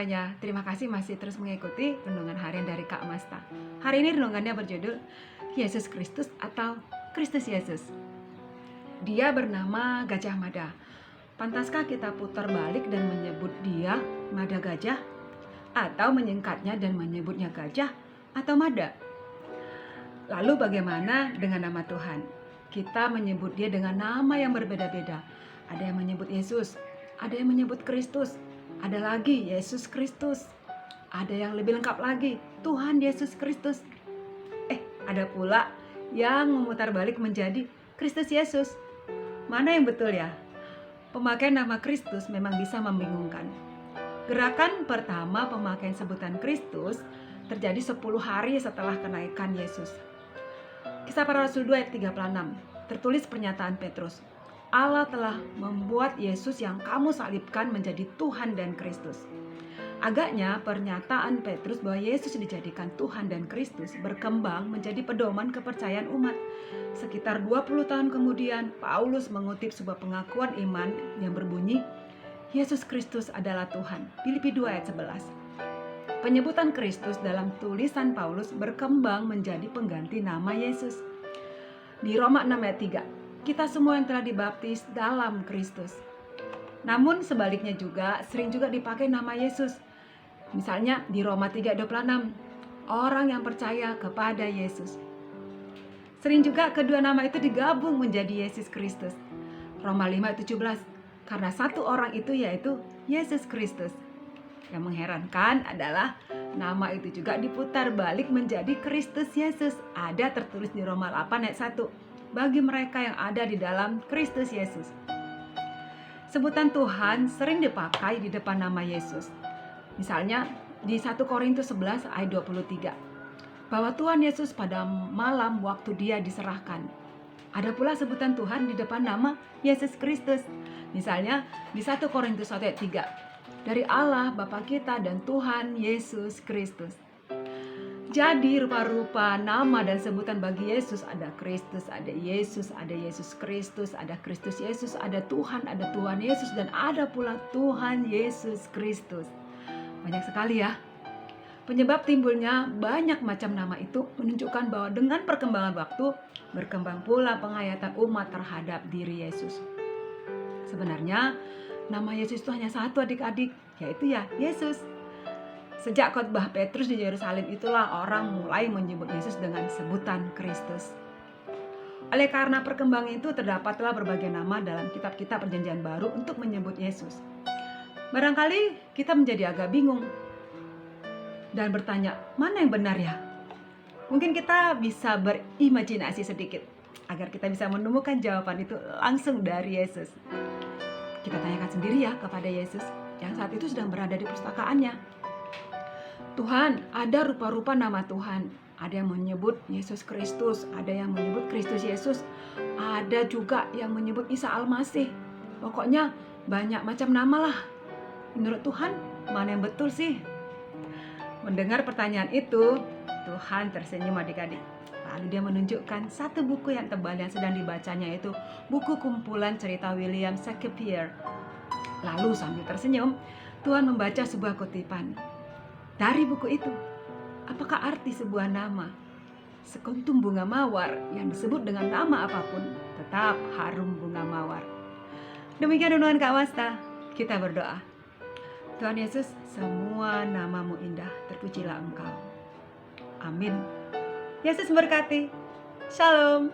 semuanya, terima kasih masih terus mengikuti renungan harian dari Kak Masta. Hari ini renungannya berjudul Yesus Kristus atau Kristus Yesus. Dia bernama Gajah Mada. Pantaskah kita putar balik dan menyebut dia Mada Gajah? Atau menyingkatnya dan menyebutnya Gajah atau Mada? Lalu bagaimana dengan nama Tuhan? Kita menyebut dia dengan nama yang berbeda-beda. Ada yang menyebut Yesus, ada yang menyebut Kristus, ada lagi Yesus Kristus, ada yang lebih lengkap lagi Tuhan Yesus Kristus. Ada pula yang memutar balik menjadi Kristus Yesus. Mana yang betul ya? Pemakaian nama Kristus memang bisa membingungkan. Gerakan pertama pemakaian sebutan Kristus terjadi 10 hari setelah kenaikan Yesus. Kisah Para Rasul 2 ayat 36 tertulis pernyataan Petrus, Allah telah membuat Yesus yang kamu salibkan menjadi Tuhan dan Kristus. Agaknya pernyataan Petrus bahwa Yesus dijadikan Tuhan dan Kristus berkembang menjadi pedoman kepercayaan umat. Sekitar 20 tahun kemudian, Paulus mengutip sebuah pengakuan iman yang berbunyi, Yesus Kristus adalah Tuhan. Filipi 2 ayat 11. Penyebutan Kristus dalam tulisan Paulus berkembang menjadi pengganti nama Yesus. Di Roma 6 ayat 3, kita semua yang telah dibaptis dalam Kristus. Namun sebaliknya juga sering juga dipakai nama Yesus. Misalnya di Roma 3:26, orang yang percaya kepada Yesus. Sering juga kedua nama itu digabung menjadi Yesus Kristus. Roma 5:17, karena satu orang itu yaitu Yesus Kristus. Yang mengherankan adalah nama itu juga diputar balik menjadi Kristus Yesus. Ada tertulis di Roma 8 ayat 1. Bagi mereka yang ada di dalam Kristus Yesus. Sebutan Tuhan sering dipakai di depan nama Yesus. Misalnya di 1 Korintus 11 ayat 23. Bahwa Tuhan Yesus pada malam waktu dia diserahkan. Ada pula sebutan Tuhan di depan nama Yesus Kristus. Misalnya di 1 Korintus 1 ayat 3. Dari Allah Bapa kita dan Tuhan Yesus Kristus. Jadi rupa-rupa nama dan sebutan bagi Yesus ada Kristus, ada Yesus Kristus, ada Kristus Yesus, ada Tuhan Yesus, dan ada pula Tuhan Yesus Kristus. Banyak sekali ya. Penyebab timbulnya banyak macam nama itu menunjukkan bahwa dengan perkembangan waktu berkembang pula penghayatan umat terhadap diri Yesus. Sebenarnya nama Yesus itu hanya satu adik-adik, yaitu ya Yesus. Sejak khotbah Petrus di Yerusalem itulah orang mulai menyebut Yesus dengan sebutan Kristus. Oleh karena perkembangan itu terdapatlah berbagai nama dalam kitab-kitab Perjanjian Baru untuk menyebut Yesus. Barangkali kita menjadi agak bingung dan bertanya, mana yang benar ya? Mungkin kita bisa berimajinasi sedikit agar kita bisa menemukan jawaban itu langsung dari Yesus. Kita tanyakan sendiri ya kepada Yesus yang saat itu sedang berada di pustakaannya. Tuhan, ada rupa-rupa nama Tuhan. Ada yang menyebut Yesus Kristus, ada yang menyebut Kristus Yesus, ada juga yang menyebut Isa Al-Masih. Pokoknya banyak macam nama lah. Menurut Tuhan, mana yang betul sih? Mendengar pertanyaan itu, Tuhan tersenyum adik-adik. Lalu dia menunjukkan satu buku yang tebal yang sedang dibacanya, yaitu buku kumpulan cerita William Shakespeare. Lalu sambil tersenyum, Tuhan membaca sebuah kutipan. Dari buku itu, apakah arti sebuah nama? Sekuntum bunga mawar yang disebut dengan nama apapun tetap harum bunga mawar. Demikian renungan Kak Masta. Kita berdoa. Tuhan Yesus, semua namamu indah, terpujilah Engkau. Amin. Yesus memberkati. Shalom.